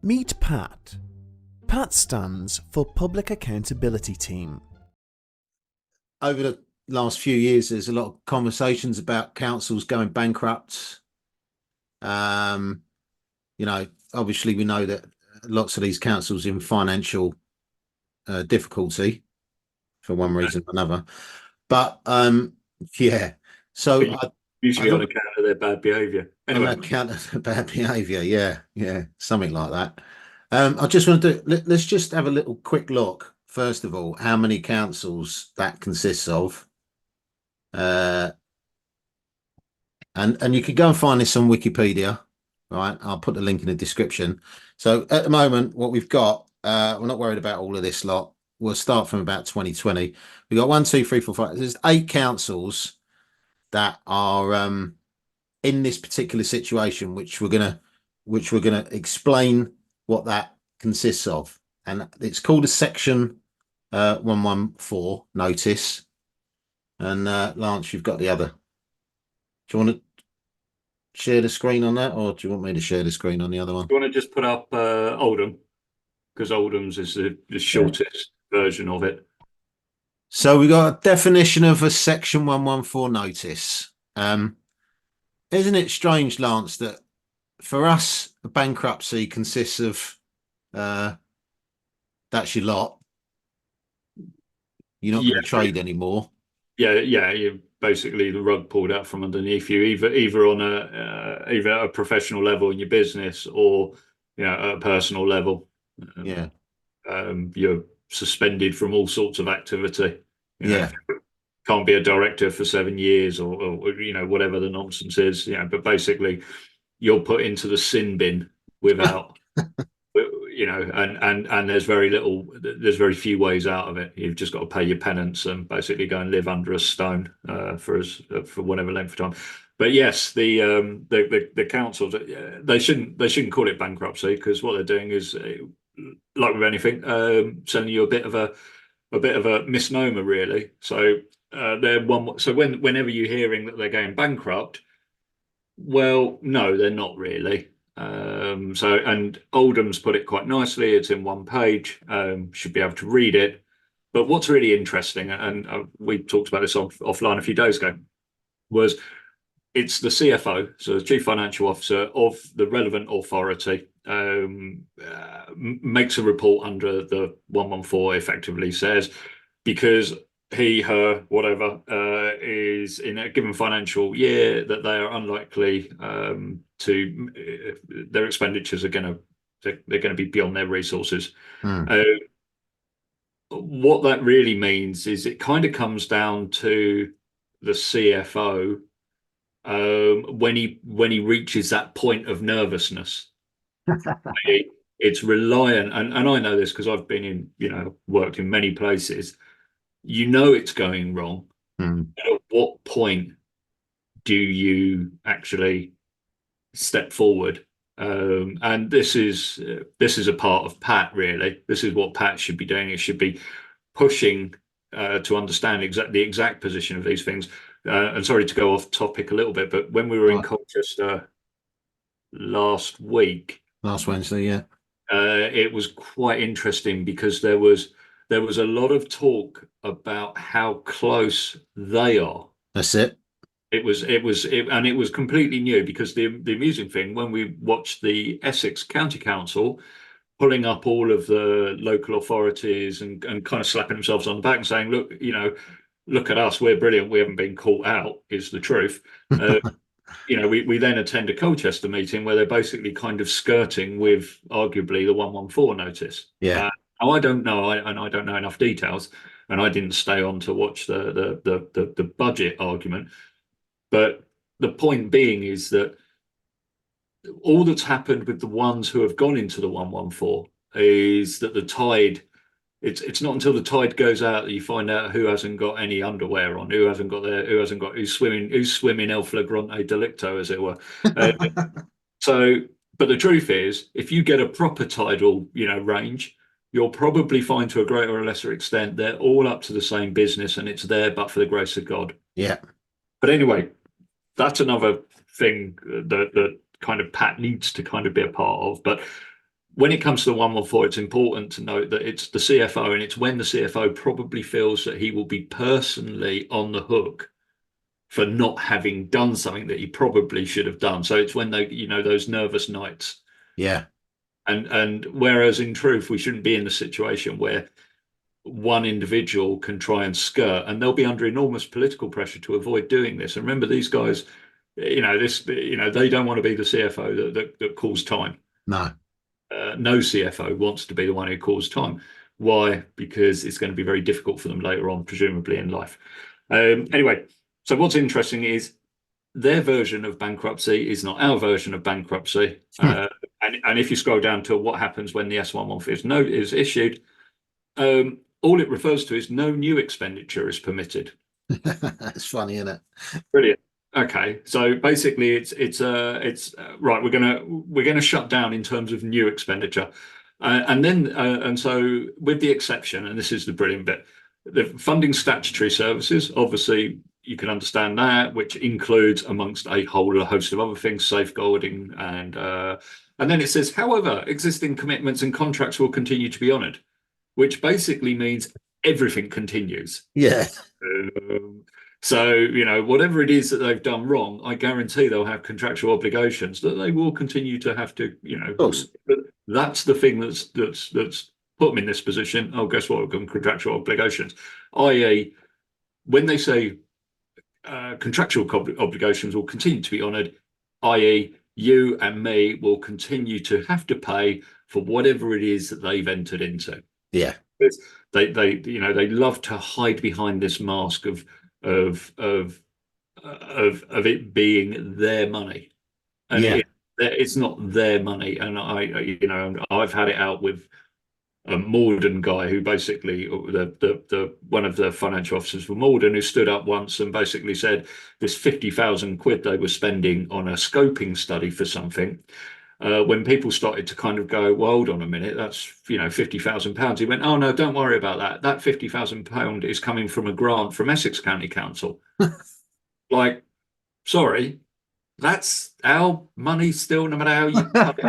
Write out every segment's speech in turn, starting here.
Meet Pat. Pat stands for Public Accountability Team. Over the last few years, there's a lot of conversations about councils going bankrupt. Obviously we know that lots of these councils in financial difficulty for one reason or another. But yeah, so usually on account of their bad behaviour. Anyway, on account of bad behaviour, yeah, something like that. I just want to let's just have a little quick look. First of all, how many councils that consists of. And you can go and find this on Wikipedia, right? I'll put the link in the description. So at the moment, what we've got, we're not worried about all of this lot. We'll start from about 2020. We've got 1, 2, 3, 4, 5. There's 8 councils that are in this particular situation, which we're gonna explain what that consists of. And it's called a Section 114 notice. And Lance, you've got the other. Do you want to share the screen on that, or do you want me to share the screen on the other one? Do you want to just put up Oldham, because Oldham's is the shortest version of it. So we got a definition of a Section 114 notice. Isn't it strange, Lance, that for us, a bankruptcy consists of that's your lot. You're not going to trade anymore. Yeah, you basically the rug pulled out from underneath you, either on either at a professional level in your business or at a personal level. You're suspended from all sorts of activity. Can't be a director for 7 years or whatever the nonsense is. But basically you're put into the sin bin without and there's very few ways out of it. You've just got to pay your penance and basically go and live under a stone for whatever length of time. But yes, the councils, they shouldn't call it bankruptcy, because what they're doing is, like with anything, selling you a bit of a misnomer, really. So whenever you're hearing that they're going bankrupt, well, no, they're not really. And Oldham's put it quite nicely. It's in one page. Should be able to read it. But what's really interesting, and we talked about this offline a few days ago, was it's the CFO, so the Chief Financial Officer of the relevant authority, makes a report under the 114, effectively says, because he, her, whatever, is in a given financial year that they are unlikely their expenditures are going to be beyond their resources. What that really means is it kind of comes down to the CFO when he reaches that point of nervousness. It's reliant, and I know this because I've been worked in many places. It's going wrong. At what point do you actually step forward? And this is a part of Pat, really. This is what Pat should be doing. It should be pushing to understand the exact position of these things. And sorry to go off topic a little bit, but when we were in Colchester last Wednesday, it was quite interesting, because there was a lot of talk about how close they are. That's it. It was completely new, because the amusing thing, when we watched the Essex County Council pulling up all of the local authorities and kind of slapping themselves on the back and saying, look at us, we're brilliant, we haven't been caught out, is the truth. We then attend a Colchester meeting where they're basically kind of skirting with arguably the 114 notice. I don't know, and I don't know enough details, and I didn't stay on to watch the budget argument. But the point being is that all that's happened with the ones who have gone into the 114 is that the tide. It's not until the tide goes out that you find out who hasn't got any underwear on, who's swimming el flagrante delicto, as it were. But the truth is, if you get a proper tidal, range, you'll probably find, to a greater or lesser extent, they're all up to the same business, and it's there but for the grace of God. Yeah. But anyway, that's another thing that kind of Pat needs to kind of be a part of. But when it comes to the 114, it's important to note that it's the CFO, and it's when the CFO probably feels that he will be personally on the hook for not having done something that he probably should have done. So it's when they, those nervous nights. Yeah. And whereas in truth, we shouldn't be in the situation where one individual can try and skirt, and they'll be under enormous political pressure to avoid doing this. And remember, these guys, they don't want to be the CFO that calls time. No. No CFO wants to be the one who calls time. Why? Because it's going to be very difficult for them later on, presumably in life. Anyway, so what's interesting is their version of bankruptcy is not our version of bankruptcy. And if you scroll down to what happens when the S115 note is issued, all it refers to is no new expenditure is permitted. It's funny, isn't it? Brilliant. Okay, so basically, it's right. We're gonna shut down in terms of new expenditure, and so with the exception, and this is the brilliant bit, the funding statutory services. Obviously, you can understand that, which includes amongst a whole host of other things, safeguarding, and then it says, however, existing commitments and contracts will continue to be honoured, which basically means everything continues. Yeah. So, whatever it is that they've done wrong, I guarantee they'll have contractual obligations that they will continue to have to, Of course. that's the thing that's put them in this position. Oh, guess what? We've got contractual obligations, i.e., when they say contractual obligations will continue to be honoured, i.e., you and me will continue to have to pay for whatever it is that they've entered into. Yeah. They love to hide behind this mask of it being their money, and Yeah. it's not their money. And I've had it out with a Morden guy who basically the one of the financial officers for Morden, who stood up once and basically said this 50,000 quid they were spending on a scoping study for something. When people started to kind of go, well, hold on a minute, that's £50,000. He went, oh no, don't worry about that. That £50,000 is coming from a grant from Essex County Council. Like, sorry, that's our money still, no matter how you cut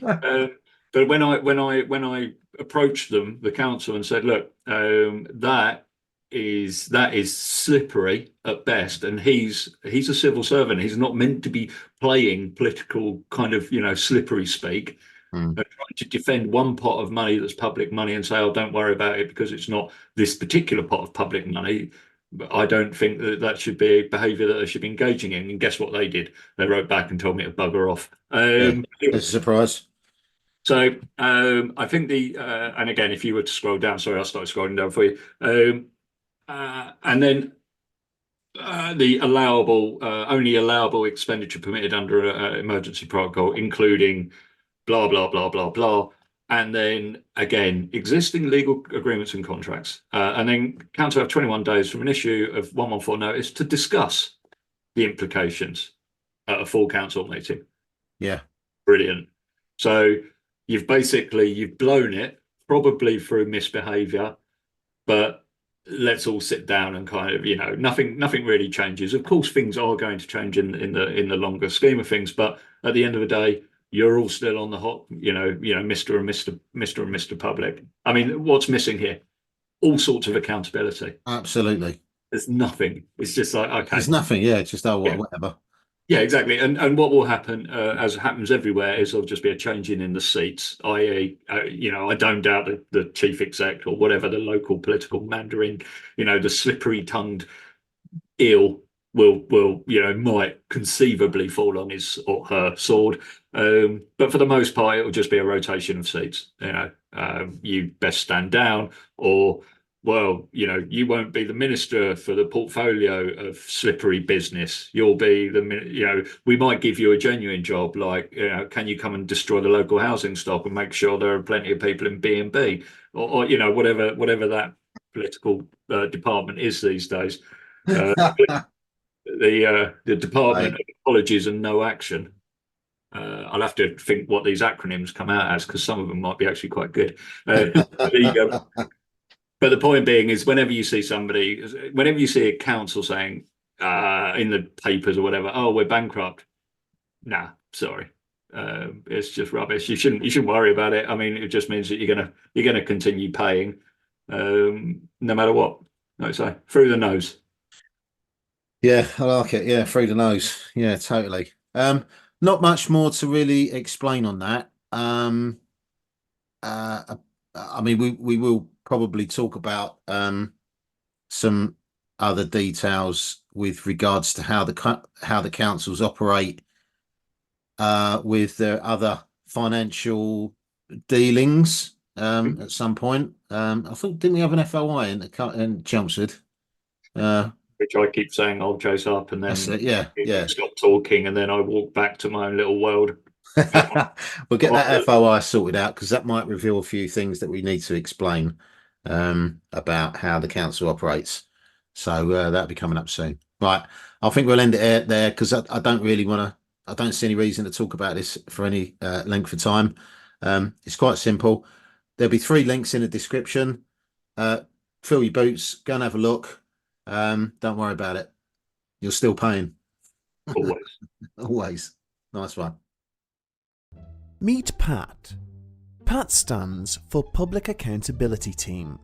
it. But when I approached them, the council, and said, look, that is slippery at best, and he's a civil servant. He's not meant to be playing political kind of slippery speak. Trying to defend one pot of money that's public money and say, oh, don't worry about it because it's not this particular pot of public money. I don't think that should be a behaviour that they should be engaging in. And guess what they did? They wrote back and told me to bugger off. It's a surprise. So I think and again, if you were to scroll down, sorry, I'll start scrolling down for you. And then the only allowable expenditure permitted under emergency protocol, including blah, blah, blah, blah, blah. And then again, existing legal agreements and contracts. And then council have 21 days from an issue of 114 notice to discuss the implications at a full council meeting. Yeah. Brilliant. So you've blown it, probably through misbehaviour, but let's all sit down and kind of, nothing really changes. Of course, things are going to change in the longer scheme of things, but at the end of the day, you're all still on the hot, Mr. and Mr. Public. I mean, what's missing here? All sorts of accountability. Absolutely. There's nothing. It's just like, okay. There's nothing. Yeah. It's just, whatever. Yeah, exactly. And what will happen, as happens everywhere, is there'll just be a changing in the seats, i.e., I don't doubt that the chief exec or whatever, the local political mandarin, the slippery-tongued eel might conceivably fall on his or her sword. But for the most part, it'll just be a rotation of seats. You best stand down, or well, you won't be the minister for the portfolio of slippery business. You'll be we might give you a genuine job, like, can you come and destroy the local housing stock and make sure there are plenty of people in B&B, or whatever that political department is these days. The Department of Apologies and No Action. I'll have to think what these acronyms come out as, because some of them might be actually quite good. But the point being is, whenever you see a council saying in the papers or whatever, oh, we're bankrupt. Nah, sorry. It's just rubbish. You shouldn't worry about it. I mean, it just means that you're gonna continue paying, no matter what. Like I say, through the nose. Yeah, I like it. Yeah, through the nose. Yeah, totally. Not much more to really explain on that. Uh, I mean, we will probably talk about some other details with regards to how the councils operate with their other financial dealings at some point. I think didn't we have an FOI in Chelmsford? Which I keep saying I'll chase up, and That's then it. Yeah, you yeah. stop talking, and then I walk back to my own little world. We'll get that FOI sorted out because that might reveal a few things that we need to explain about how the council operates. So that'll be coming up soon. Right. I think we'll end it there because I don't really want to, I don't see any reason to talk about this for any length of time. It's quite simple. There'll be 3 links in the description. Fill your boots, go and have a look. Don't worry about it. You're still paying. Always. Always. Nice one. Meet Pat. Pat stands for Public Accountability Team.